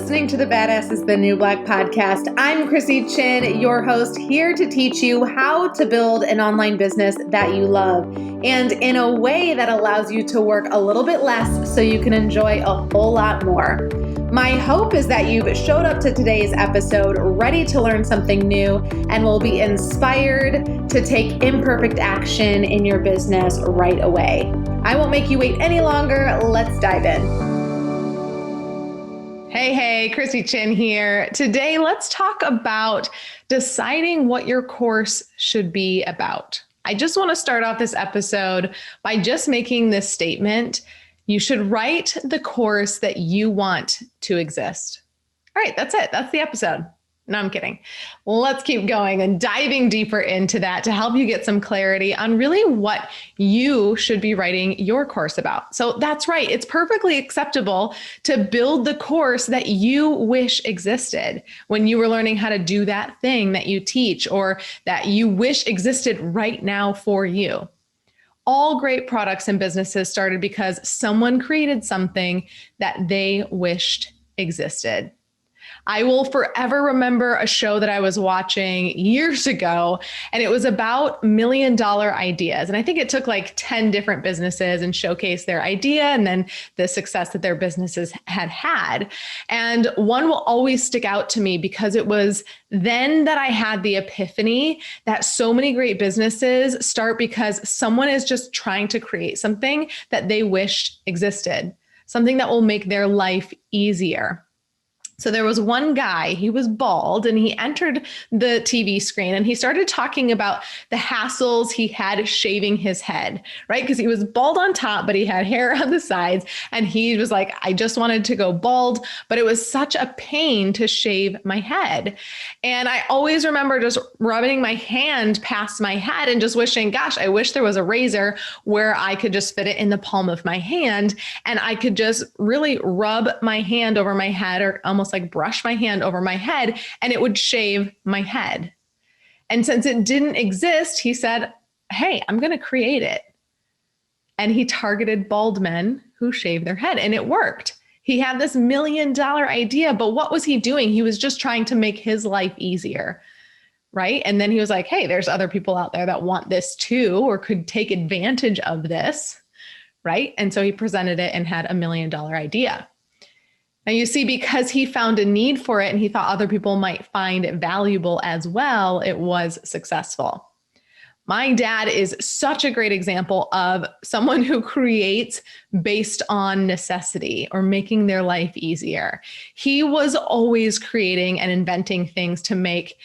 listening to the Badass is the New Black podcast. I'm Krissy Chin, your host, here to teach you how to build an online business that you love and in a way that allows you to work a little bit less so you can enjoy a whole lot more. My hope is that you've showed up to today's episode ready to learn something new and will be inspired to take imperfect action in your business right away. I won't make you wait any longer. Let's dive in. Hey, Krissy Chin here. Today, let's talk about deciding what your course should be about. I just want to start off this episode by just making this statement. You should write the course that you want to exist. All right, that's it. That's the episode. No, I'm kidding. Let's keep going and diving deeper into that to help you get some clarity on really what you should be writing your course about. So that's right. It's perfectly acceptable to build the course that you wish existed when you were learning how to do that thing that you teach or that you wish existed right now for you. All great products and businesses started because someone created something that they wished existed. I will forever remember a show that I was watching years ago, and it was about $1 million ideas. And I think it took like 10 different businesses and showcased their idea and then the success that their businesses had had. And one will always stick out to me because it was then that I had the epiphany that so many great businesses start because someone is just trying to create something that they wished existed, something that will make their life easier. So there was one guy, he was bald, and he entered the TV screen and he started talking about the hassles he had shaving his head, right? Because he was bald on top, but he had hair on the sides. And he was like, I just wanted to go bald, but it was such a pain to shave my head. And I always remember just rubbing my hand past my head and just wishing, gosh, I wish there was a razor where I could just fit it in the palm of my hand and I could just really rub my hand over my head or almost like brush my hand over my head and it would shave my head. And since it didn't exist, he said, hey, I'm going to create it. And he targeted bald men who shave their head and it worked. He had this $1 million idea, but what was he doing? He was just trying to make his life easier, right? And then he was like, hey, there's other people out there that want this too, or could take advantage of this, right? And so he presented it and had $1 million idea. Now you see, because he found a need for it and he thought other people might find it valuable as well, it was successful. My dad is such a great example of someone who creates based on necessity or making their life easier. He was always creating and inventing things to make,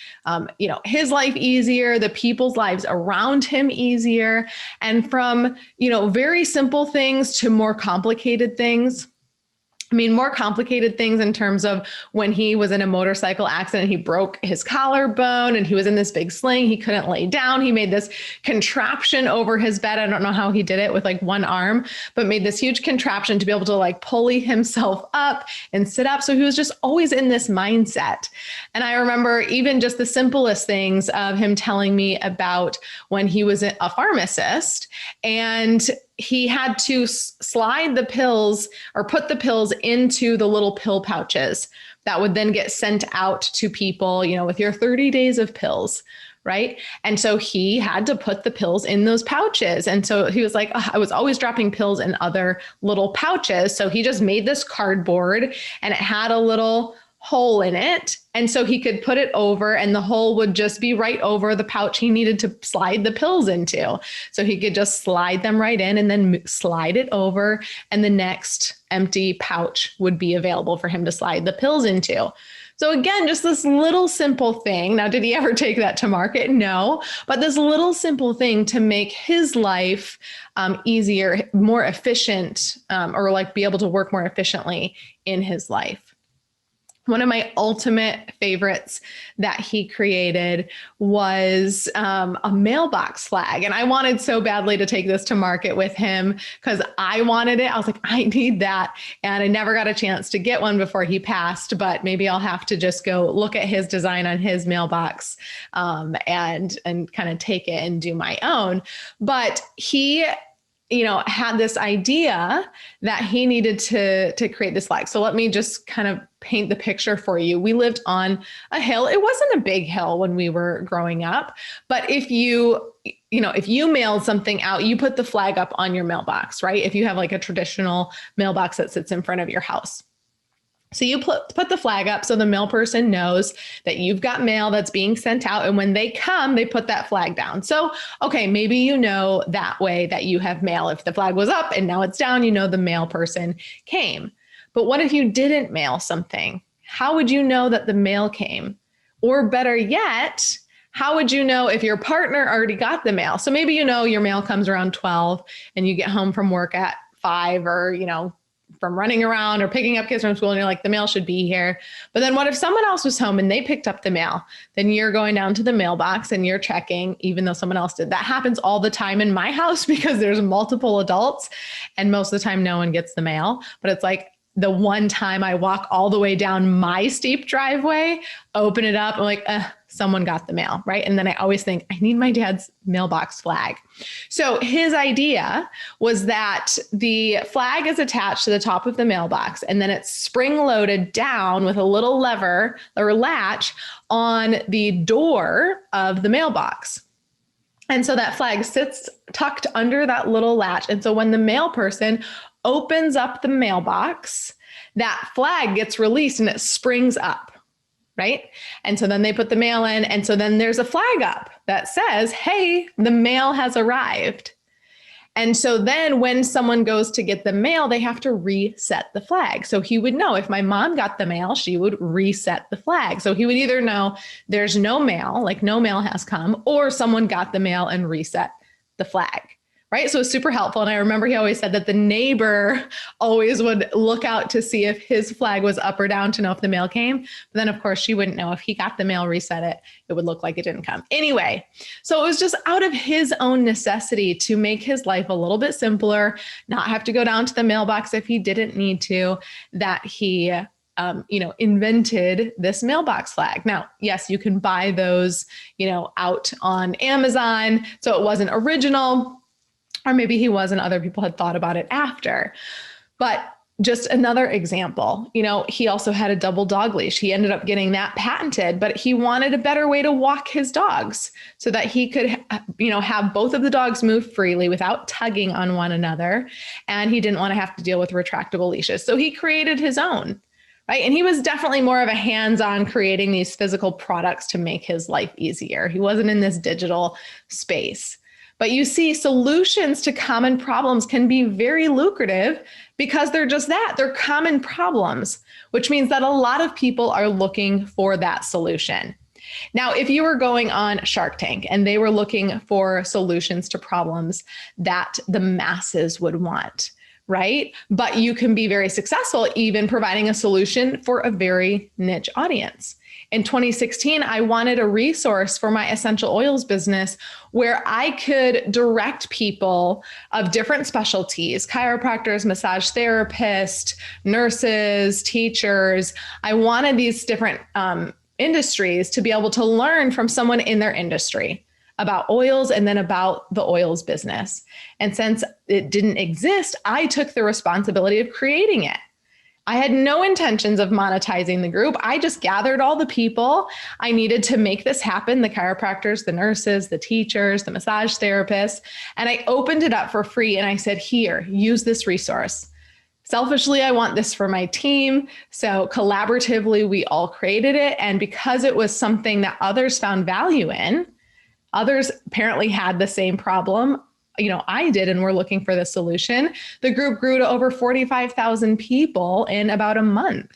his life easier, the people's lives around him easier, and from, very simple things to more complicated things. More complicated things in terms of when he was in a motorcycle accident, he broke his collarbone and he was in this big sling. He couldn't lay down. He made this contraption over his bed. I don't know how he did it with like one arm, but made this huge contraption to be able to like pulley himself up and sit up. So he was just always in this mindset. And I remember even just the simplest things of him telling me about when he was a pharmacist and he had to slide the pills or put the pills into the little pill pouches that would then get sent out to people, with your 30 days of pills, right? And so he had to put the pills in those pouches. And so he was like, I was always dropping pills in other little pouches. So he just made this cardboard and it had a little hole in it. And so he could put it over and the hole would just be right over the pouch he needed to slide the pills into. So he could just slide them right in and then slide it over and the next empty pouch would be available for him to slide the pills into. So again, just this little simple thing. Now, did he ever take that to market? No, but this little simple thing to make his life easier, more efficient, or like be able to work more efficiently in his life. One of my ultimate favorites that he created was a mailbox flag. And I wanted so badly to take this to market with him because I wanted it. I was like, I need that. And I never got a chance to get one before he passed, but maybe I'll have to just go look at his design on his mailbox and kind of take it and do my own. But he had this idea that he needed to create this flag. So let me just kind of paint the picture for you. We lived on a hill. It wasn't a big hill when we were growing up, but if you mailed something out, you put the flag up on your mailbox, right? If you have like a traditional mailbox that sits in front of your house. So you put the flag up so the mail person knows that you've got mail that's being sent out. And when they come, they put that flag down. So, okay, maybe that way that you have mail. If the flag was up and now it's down, the mail person came. But what if you didn't mail something? How would you know that the mail came? Or better yet, how would you know if your partner already got the mail? So maybe your mail comes around 12 and you get home from work at 5 or, from running around or picking up kids from school and you're like, the mail should be here. But then what if someone else was home and they picked up the mail? Then you're going down to the mailbox and you're checking, even though someone else did. That happens all the time in my house because there's multiple adults and most of the time no one gets the mail. But it's like the one time I walk all the way down my steep driveway, open it up, I'm like, someone got the mail, right? And then I always think, I need my dad's mailbox flag. So his idea was that the flag is attached to the top of the mailbox, and then it's spring-loaded down with a little lever or latch on the door of the mailbox. And so that flag sits tucked under that little latch. And so when the mail person opens up the mailbox, that flag gets released and it springs up, right? And so then they put the mail in. And so then there's a flag up that says, hey, the mail has arrived. And so then when someone goes to get the mail, they have to reset the flag. So he would know if my mom got the mail, she would reset the flag. So he would either know there's no mail, like no mail has come, or someone got the mail and reset the flag. Right. So it's super helpful. And I remember he always said that the neighbor always would look out to see if his flag was up or down to know if the mail came. But then, of course, she wouldn't know if he got the mail, reset it, it would look like it didn't come. Anyway, so it was just out of his own necessity to make his life a little bit simpler, not have to go down to the mailbox if he didn't need to, that he invented this mailbox flag. Now, yes, you can buy those, out on Amazon. So it wasn't original. Or maybe he was and other people had thought about it after. But just another example, he also had a double dog leash. He ended up getting that patented, but he wanted a better way to walk his dogs so that he could, have both of the dogs move freely without tugging on one another. And he didn't want to have to deal with retractable leashes. So he created his own, right? And he was definitely more of a hands-on creating these physical products to make his life easier. He wasn't in this digital space. But you see, solutions to common problems can be very lucrative because they're just that. They're common problems, which means that a lot of people are looking for that solution. Now, if you were going on Shark Tank and they were looking for solutions to problems that the masses would want, right? But you can be very successful even providing a solution for a very niche audience. In 2016, I wanted a resource for my essential oils business where I could direct people of different specialties, chiropractors, massage therapists, nurses, teachers. I wanted these different industries to be able to learn from someone in their industry about oils and then about the oils business. And since it didn't exist, I took the responsibility of creating it. I had no intentions of monetizing the group. I just gathered all the people I needed to make this happen, the chiropractors, the nurses, the teachers, the massage therapists, and I opened it up for free. And I said, here, use this resource. Selfishly, I want this for my team. So collaboratively, we all created it. And because it was something that others found value in, others apparently had the same problem I did, and we're looking for the solution. The group grew to over 45,000 people in about a month,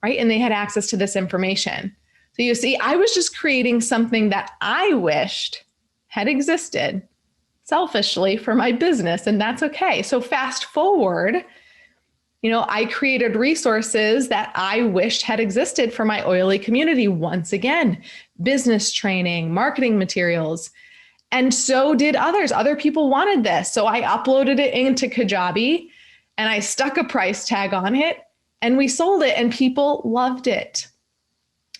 right? And they had access to this information. So you see, I was just creating something that I wished had existed selfishly for my business, and that's okay. So fast forward, I created resources that I wished had existed for my oily community. Once again, business training, marketing materials. And so did others. Other people wanted this. So I uploaded it into Kajabi and I stuck a price tag on it and we sold it and people loved it.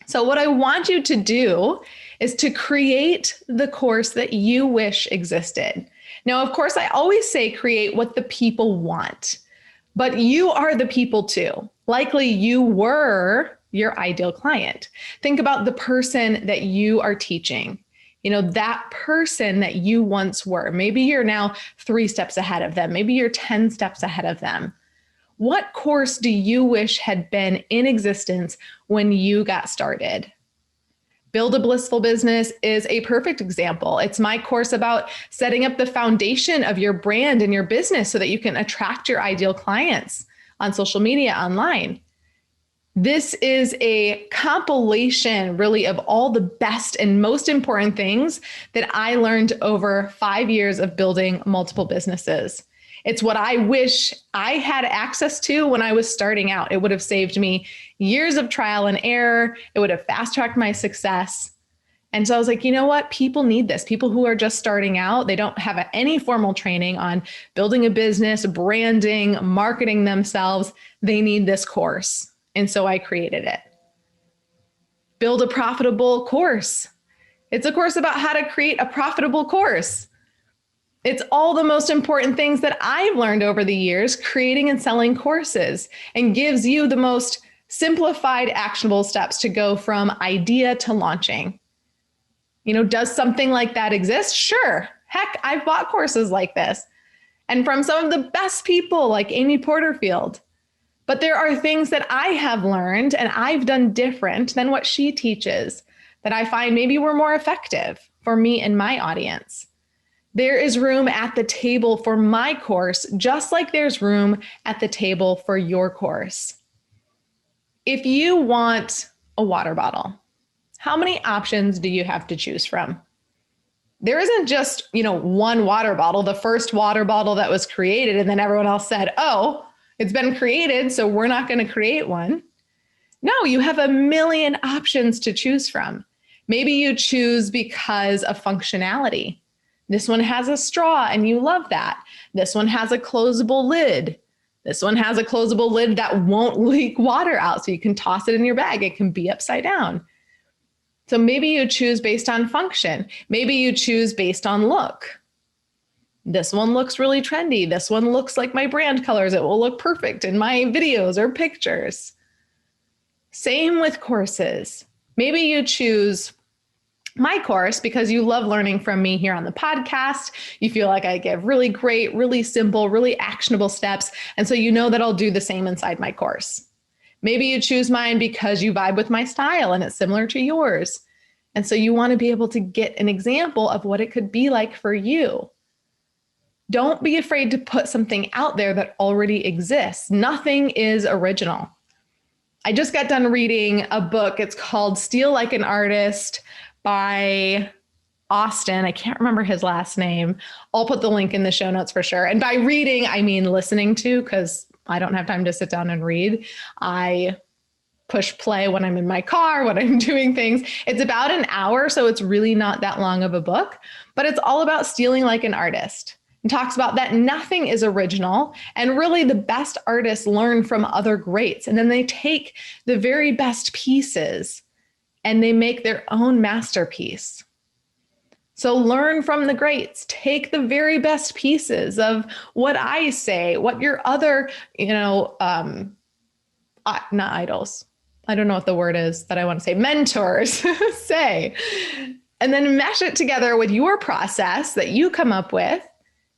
So what I want you to do is to create the course that you wish existed. Now, of course, I always say create what the people want, but you are the people too. Likely you were your ideal client. Think about the person that you are teaching. That person that you once were. Maybe you're now 3 steps ahead of them. Maybe you're 10 steps ahead of them. What course do you wish had been in existence when you got started? Build a Blissful Business is a perfect example. It's my course about setting up the foundation of your brand and your business so that you can attract your ideal clients on social media, online. This is a compilation, really, of all the best and most important things that I learned over 5 years of building multiple businesses. It's what I wish I had access to when I was starting out. It would have saved me years of trial and error. It would have fast-tracked my success. And so I was like, you know what? People need this. People who are just starting out, they don't have any formal training on building a business, branding, marketing themselves. They need this course. And so I created it. Build a Profitable Course. It's a course about how to create a profitable course. It's all the most important things that I've learned over the years creating and selling courses, and gives you the most simplified, actionable steps to go from idea to launching. Does something like that exist? Sure. Heck, I've bought courses like this, and from some of the best people like Amy Porterfield. But there are things that I have learned and I've done different than what she teaches that I find maybe were more effective for me and my audience. There is room at the table for my course, just like there's room at the table for your course. If you want a water bottle, how many options do you have to choose from? There isn't just, one water bottle, the first water bottle that was created, and then everyone else said, oh, it's been created, so we're not going to create one. No, you have a million options to choose from. Maybe you choose because of functionality. This one has a straw and you love that. This one has a closable lid. This one has a closable lid that won't leak water out, so you can toss it in your bag. It can be upside down. So maybe you choose based on function. Maybe you choose based on look. This one looks really trendy. This one looks like my brand colors. It will look perfect in my videos or pictures. Same with courses. Maybe you choose my course because you love learning from me here on the podcast. You feel like I give really great, really simple, really actionable steps. And so you know that I'll do the same inside my course. Maybe you choose mine because you vibe with my style and it's similar to yours. And so you want to be able to get an example of what it could be like for you. Don't be afraid to put something out there that already exists. Nothing is original. I just got done reading a book. It's called Steal Like an Artist by Austin. I can't remember his last name. I'll put the link in the show notes for sure. And by reading, I mean listening to, because I don't have time to sit down and read. I push play when I'm in my car, when I'm doing things. It's about an hour, so it's really not that long of a book, but it's all about stealing like an artist. And talks about that nothing is original, and really the best artists learn from other greats, and then they take the very best pieces and they make their own masterpiece. So learn from the greats, take the very best pieces of what I say, what your other, not idols. I don't know what the word is that I want to say, mentors say, and then mesh it together with your process that you come up with.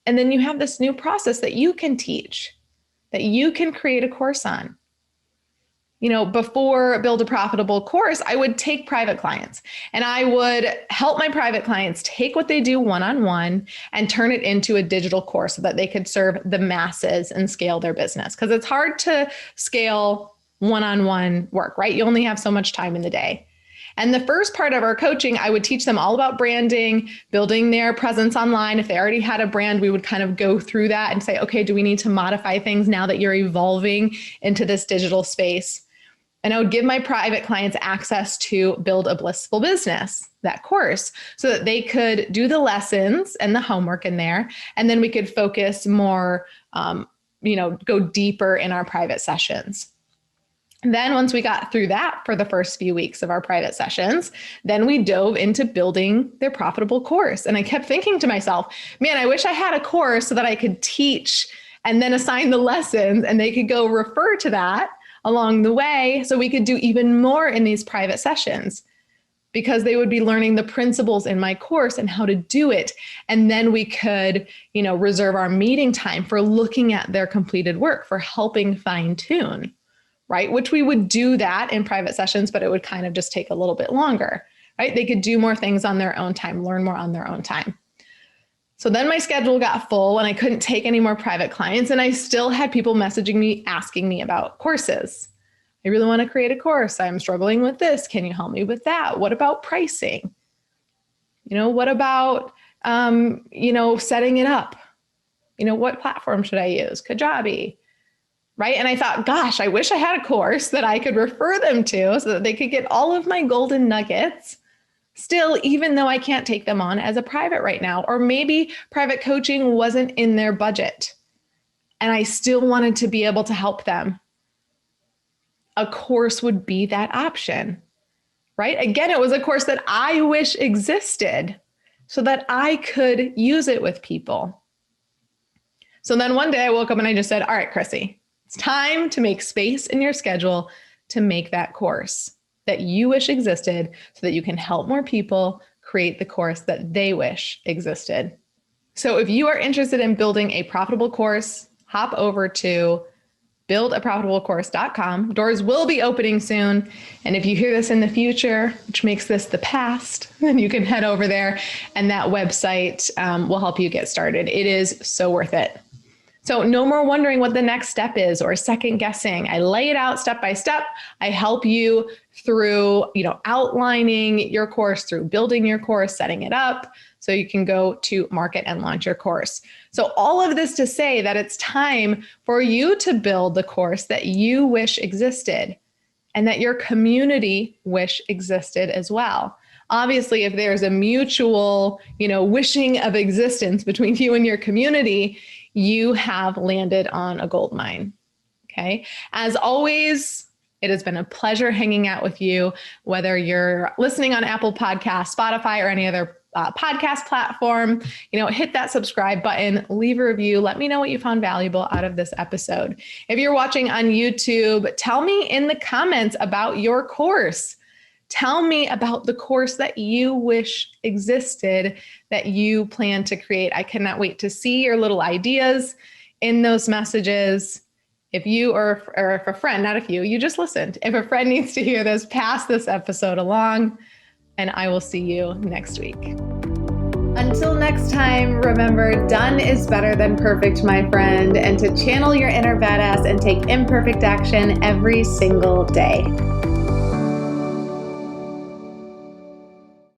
And then you have this new process that you can teach, that you can create a course on. Before Build a Profitable Course, I would take private clients and I would help my private clients take what they do one-on-one and turn it into a digital course so that they could serve the masses and scale their business. Because it's hard to scale one-on-one work, right? You only have so much time in the day. And the first part of our coaching, I would teach them all about branding, building their presence online. If they already had a brand, we would kind of go through that and say, okay, do we need to modify things now that you're evolving into this digital space? And I would give my private clients access to Build a Blissful Business, that course, so that they could do the lessons and the homework in there. And then we could focus more, go deeper in our private sessions. Then once we got through that for the first few weeks of our private sessions, then we dove into building their profitable course. And I kept thinking to myself, man, I wish I had a course so that I could teach and then assign the lessons and they could go refer to that along the way so we could do even more in these private sessions, because they would be learning the principles in my course and how to do it. And then we could, reserve our meeting time for looking at their completed work, for helping fine tune, right? Which we would do that in private sessions, but it would kind of just take a little bit longer, right? They could do more things on their own time, learn more on their own time. So then my schedule got full and I couldn't take any more private clients. And I still had people messaging me, asking me about courses. I really want to create a course. I'm struggling with this. Can you help me with that? What about pricing? What about, setting it up? What platform should I use? Kajabi, right? And I thought, gosh, I wish I had a course that I could refer them to so that they could get all of my golden nuggets still, even though I can't take them on as a private right now, or maybe private coaching wasn't in their budget and I still wanted to be able to help them. A course would be that option, right? Again, it was a course that I wish existed so that I could use it with people. So then one day I woke up and I just said, all right, Krissy, it's time to make space in your schedule to make that course that you wish existed so that you can help more people create the course that they wish existed. So if you are interested in building a profitable course, hop over to buildaprofitablecourse.com. Doors will be opening soon. And if you hear this in the future, which makes this the past, then you can head over there and that website will help you get started. It is so worth it. So no more wondering what the next step is or second guessing. I lay it out step by step. I help you through, outlining your course, through building your course, setting it up so you can go to market and launch your course. So all of this to say that it's time for you to build the course that you wish existed and that your community wish existed as well. Obviously, if there's a mutual, wishing of existence between you and your community, you have landed on a gold mine. Okay. As always, it has been a pleasure hanging out with you, whether you're listening on Apple Podcasts, Spotify, or any other podcast platform. Hit that subscribe button, leave a review. Let me know what you found valuable out of this episode. If you're watching on YouTube, tell me in the comments about your course. Tell me about the course that you wish existed, that you plan to create. I cannot wait to see your little ideas in those messages. If you or if a friend, not if you just listened. If a friend needs to hear this, pass this episode along, and I will see you next week. Until next time, remember, done is better than perfect, my friend, and to channel your inner badass and take imperfect action every single day.